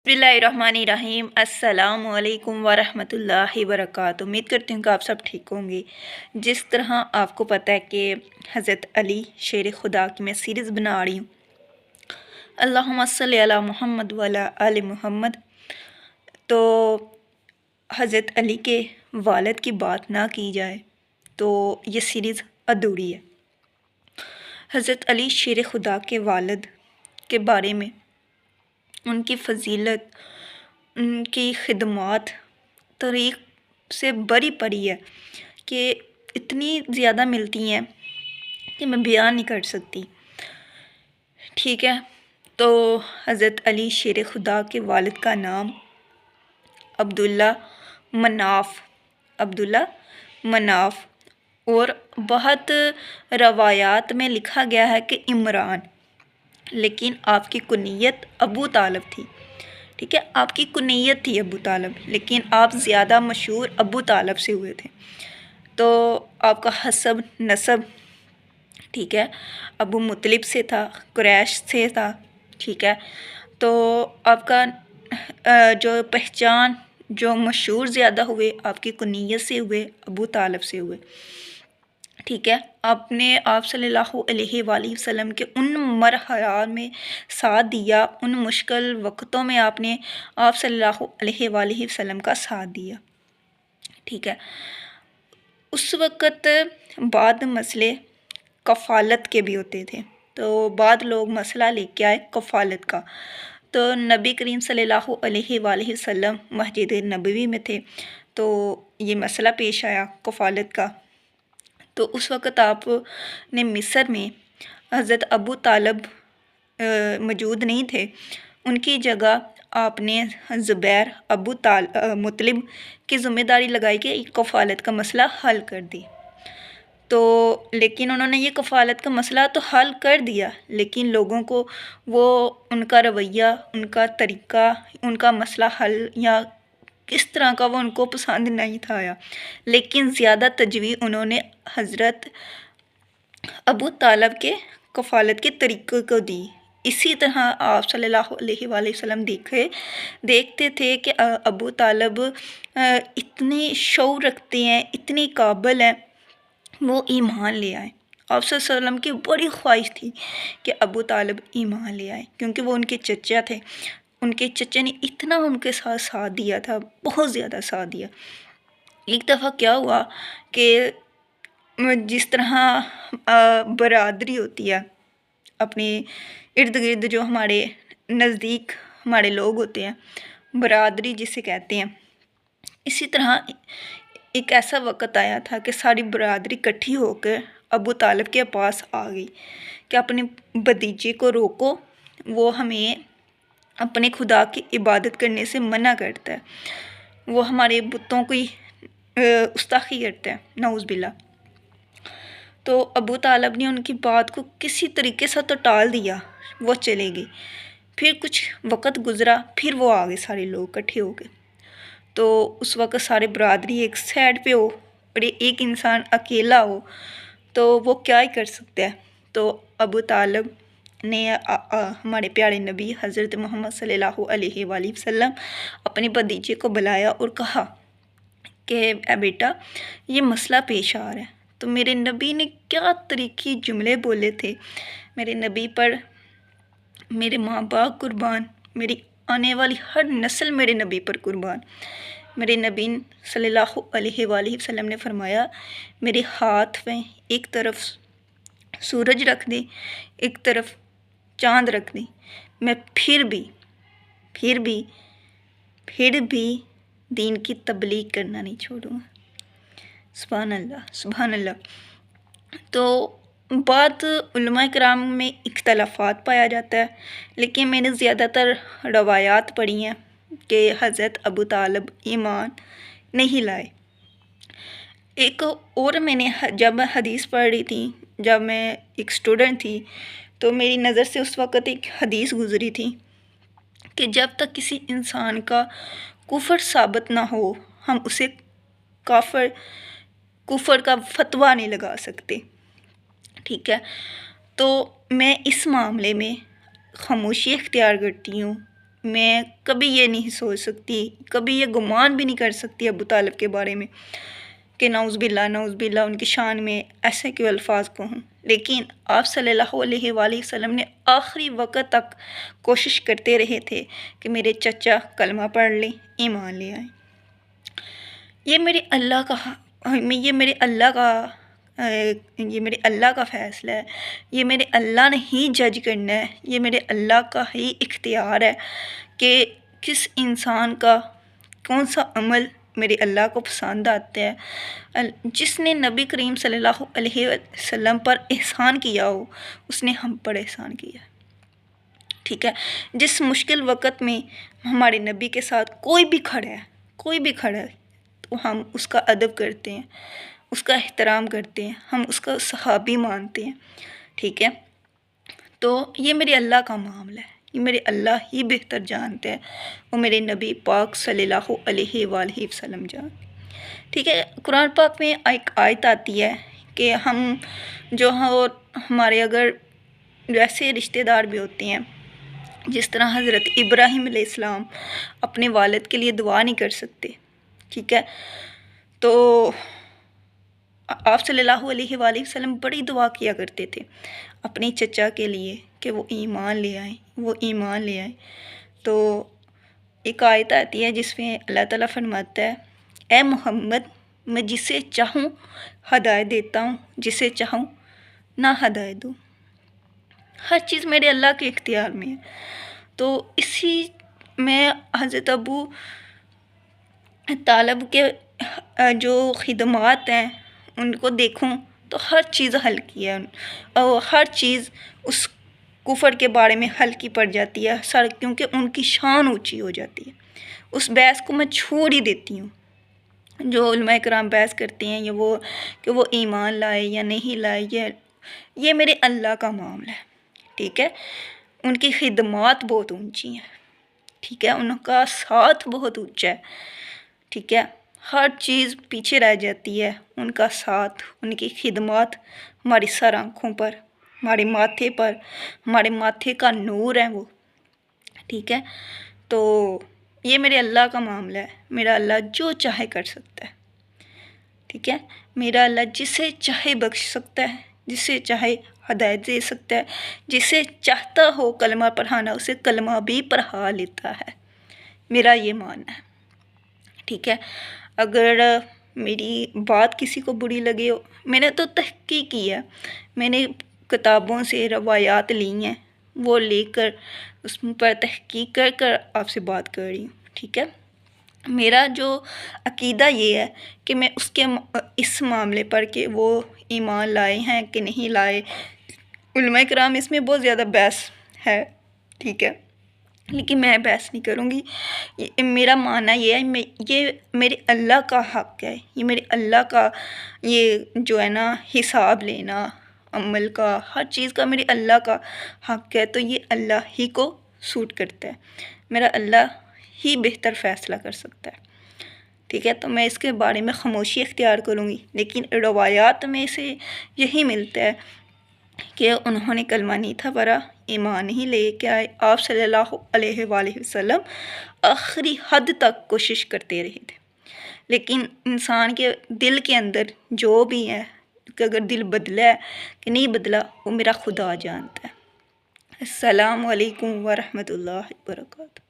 बिस्मिल्लाहिर्रहमानिर्रहीम। अस्सलाम वालेकुम वरहमतुल्लाहि वबरकातुहू। उम्मीद करती हूँ कि आप सब ठीक होंगे। जिस तरह आपको पता है कि हज़रत अली शेर खुदा की मैं सीरीज़ बना रही हूँ, अल्लाहुम्मा सल्ली अला मुहम्मद व अला आलि मुहम्मद। तो हज़रत अली के वालिद की बात ना की जाए तो ये सीरीज़ अधूरी है। हज़रत अली शेर खुदा के वालिद के बारे में, उनकी फ़जीलत, उनकी खिदमात तारीख़ से भरी पड़ी है कि इतनी ज़्यादा मिलती हैं कि मैं बयान नहीं कर सकती। ठीक है, तो हज़रत अली शेर खुदा के वालिद का नाम अब्दुल्ला मनाफ़ और बहुत रवायात में लिखा गया है कि इमरान, लेकिन आपकी कुनियत अबू तालब थी। ठीक है, आपकी कुनियत थी अबू तालब, लेकिन आप ज़्यादा मशहूर अबू तालब से हुए थे। तो आपका हसब नसब, ठीक है, अबू मुतलिब से था, कुरैश से था। ठीक है, तो आपका जो पहचान, जो मशहूर ज़्यादा हुए, आपकी कुनियत से हुए, अबू तालब से हुए। ठीक है, आपने आप सल्लल्लाहु अलैहि वसल्लम के उन मरहलात में साथ दिया, उन मुश्किल वक्तों में आपने आप सल्लल्लाहु अलैहि वसल्लम का साथ दिया। ठीक है, उस वक़्त बाद मसले कफ़ालत के भी होते थे, तो बाद लोग मसला लेके आए कफ़ालत का। तो नबी करीम सल्लल्लाहु अलैहि वसल्लम मस्जिद नबवी में थे, तो ये मसला पेश आया कफ़ालत का। तो उस वक़्त आपने मिस्र में हज़रत अबू तालब मौजूद नहीं थे, उनकी जगह आपने ज़ुबैर अबू मुतलिब की ज़िम्मेदारी लगाई कि कफ़ालत का मसला हल कर दी। तो लेकिन उन्होंने ये कफ़ालत का मसला तो हल कर दिया, लेकिन लोगों को वो उनका रवैया, उनका तरीक़ा, उनका मसला हल या किस तरह का वो उनको पसंद नहीं था आया। लेकिन ज़्यादा तजवीज़ उन्होंने हज़रत अबू तालब के कफ़ालत के तरीक़े को दी। इसी तरह आप सल्लल्लाहु अलैहि वसल्लम देखते थे कि अबू तालब इतने शऊर रखते हैं, इतने काबिल हैं, वो ईमान ले आए। आप सल्लल्लाहु अलैहि वसल्लम की बड़ी ख्वाहिश थी कि अबू तालब ईमान ले आए, क्योंकि वो उनके चचा थे। उनके चचा ने इतना उनके साथ दिया था, बहुत ज़्यादा साथ दिया। एक दफ़ा क्या हुआ कि जिस तरह बरादरी होती है, अपने इर्द गिर्द जो हमारे नज़दीक हमारे लोग होते हैं, बरादरी जिसे कहते हैं, इसी तरह एक ऐसा वक़्त आया था कि सारी बरादरी इकट्ठी होकर अबू तालब के पास आ गई कि अपने भतीजे को रोको, वो हमें अपने खुदा की इबादत करने से मना करता है, वो हमारे बुतों की गुस्ताखी करता है, नऊज़ बिल्लाह। तो अबू तालब ने उनकी बात को किसी तरीके से तो टाल दिया, वो चले गई। फिर कुछ वक़्त गुज़रा, फिर वो आ गए, सारे लोग इकट्ठे हो गए। तो उस वक़्त सारे बरादरी एक साइड पे हो और एक इंसान अकेला हो, तो वो क्या ही कर सकता है। तो अबू तालब ने हमारे प्यारे नबी हज़रत मोहम्मद सल्लल्लाहु अलैहि वसल्लम अपने भतीजे को बुलाया और कहा कि बेटा, ये मसला पेश आ रहा है। तो मेरे नबी ने क्या तरीक़ी जुमले बोले थे, मेरे नबी पर मेरे माँ बाप कुर्बान, मेरी आने वाली हर नस्ल मेरे नबी पर कुर्बान। मेरे नबी सल्लल्लाहु अलैहि वसल्लम ने फरमाया, मेरे हाथ में एक तरफ सूरज रख दे, एक तरफ चाँद रख दे, मैं फिर भी दीन की तबलीग करना नहीं छोड़ूंगा। सुभान अल्लाह, सुभान अल्लाह। तो बात उलमा किराम में इख्तलाफात पाया जाता है, लेकिन मैंने ज़्यादातर रवायात पढ़ी हैं कि हज़रत अबू तालब ईमान नहीं लाए। एक और मैंने जब हदीस पढ़ रही थी, जब मैं एक स्टूडेंट थी, तो मेरी नज़र से उस वक़्त एक हदीस गुज़री थी कि जब तक किसी इंसान का कुफर साबित ना हो, हम उसे कुफर का फतवा नहीं लगा सकते। ठीक है, तो मैं इस मामले में खामोशी इख्तियार करती हूँ, میں کبھی یہ نہیں سوچ سکتی، کبھی یہ گمان بھی نہیں کر سکتی ابو طالب کے بارے میں کہ نعوذ باللہ ان کی شان میں ایسے کیوں الفاظ کو ہوں۔ لیکن آپ صلی اللہ علیہ وآلہ وسلم نے آخری وقت تک کوشش کرتے رہے تھے کہ میرے چچا کلمہ پڑھ لیں، ایمان لے آئیں۔ یہ میرے اللہ کا فیصلہ ہے، یہ میرے اللہ نے ہی جج کرنا ہے، یہ میرے اللہ کا ہی اختیار ہے کہ کس انسان کا کون سا عمل میرے اللہ کو پسند آتا ہے۔ جس نے نبی کریم صلی اللہ علیہ وسلم پر احسان کیا ہو، اس نے ہم پر احسان کیا، ٹھیک ہے۔ جس مشکل وقت میں ہمارے نبی کے ساتھ کوئی بھی کھڑا ہے تو ہم اس کا ادب کرتے ہیں، اس کا احترام کرتے ہیں، ہم اس کا صحابی مانتے ہیں، ٹھیک ہے۔ تو یہ میرے اللہ کا معاملہ ہے، یہ میرے اللہ ہی بہتر جانتے ہیں، وہ میرے نبی پاک صلی اللہ علیہ وآلہ وسلم جانتے ہیں، ٹھیک ہے۔ قرآن پاک میں ایک آیت آتی ہے کہ ہمارے اگر ویسے رشتہ دار بھی ہوتے ہیں، جس طرح حضرت ابراہیم علیہ السلام اپنے والد کے لیے دعا نہیں کر سکتے، ٹھیک ہے، تو آپ صلی اللہ علیہ وآلہ وسلم بڑی دعا کیا کرتے تھے اپنے چچا کے لیے کہ وہ ایمان لے آئیں، تو ایک آیت آتی ہے جس میں اللہ تعالیٰ فرماتا ہے، اے محمد میں جسے چاہوں ہدایت دیتا ہوں، جسے چاہوں نہ ہدایت دوں، ہر چیز میرے اللہ کے اختیار میں ہے۔ تو اسی میں حضرت ابو طالب کے جو خدمات ہیں ان کو دیکھوں تو ہر چیز ہلکی ہے، اور ہر چیز اس کفر کے بارے میں ہلکی پڑ جاتی ہے کیونکہ ان کی شان اونچی ہو جاتی ہے۔ اس بحث کو میں چھوڑ ہی دیتی ہوں، جو علماء کرام بحث کرتے ہیں کہ وہ ایمان لائے یا نہیں لائے، یہ میرے اللہ کا معاملہ ہے، ٹھیک ہے۔ ان کی خدمات بہت اونچی ہیں، ٹھیک ہے، ان کا ساتھ بہت اونچا ہے، ٹھیک ہے، ہر چیز پیچھے رہ جاتی ہے، ان کا ساتھ، ان کی خدمات ہماری سر آنکھوں پر، ہمارے ماتھے پر، ہمارے ماتھے کا نور ہے وہ، ٹھیک ہے۔ تو یہ میرے اللہ کا معاملہ ہے، میرا اللہ جو چاہے کر سکتا ہے، ٹھیک ہے، میرا اللہ جسے چاہے بخش سکتا ہے، جسے چاہے ہدایت دے سکتا ہے، جسے چاہتا ہو کلمہ پڑھانا اسے کلمہ بھی پڑھا لیتا ہے، میرا یہ ماننا ہے، ٹھیک ہے۔ اگر میری بات کسی کو بری لگے ہو، میں نے تو تحقیق کی ہے، میں نے کتابوں سے روایات لی ہیں، وہ لے کر اس پر تحقیق کر آپ سے بات کر رہی ہوں، ٹھیک ہے۔ میرا جو عقیدہ یہ ہے کہ میں اس معاملے پر کہ وہ ایمان لائے ہیں کہ نہیں لائے، علماء کرام اس میں بہت زیادہ بحث ہے، ٹھیک ہے، لیکن میں بحث نہیں کروں گی۔ میرا ماننا یہ ہے، یہ میرے اللہ کا حق ہے، یہ میرے اللہ کا یہ جو ہے نا حساب لینا عمل کا، ہر چیز کا میرے اللہ کا حق ہے، تو یہ اللہ ہی کو سوٹ کرتا ہے، میرا اللہ ہی بہتر فیصلہ کر سکتا ہے، ٹھیک ہے۔ تو میں اس کے بارے میں خاموشی اختیار کروں گی، لیکن روایات میں سے یہی ملتا ہے کہ انہوں نے کلمہ نہیں تھا پڑھا، ایمان ہی لے کے آئے، آپ صلی اللہ علیہ وآلہ وسلم آخری حد تک کوشش کرتے رہے تھے، لیکن انسان کے دل کے اندر جو بھی ہے کہ اگر دل بدلا ہے کہ نہیں بدلا، وہ میرا خدا جانتا ہے۔ السلام علیکم ورحمۃ اللہ وبرکاتہ۔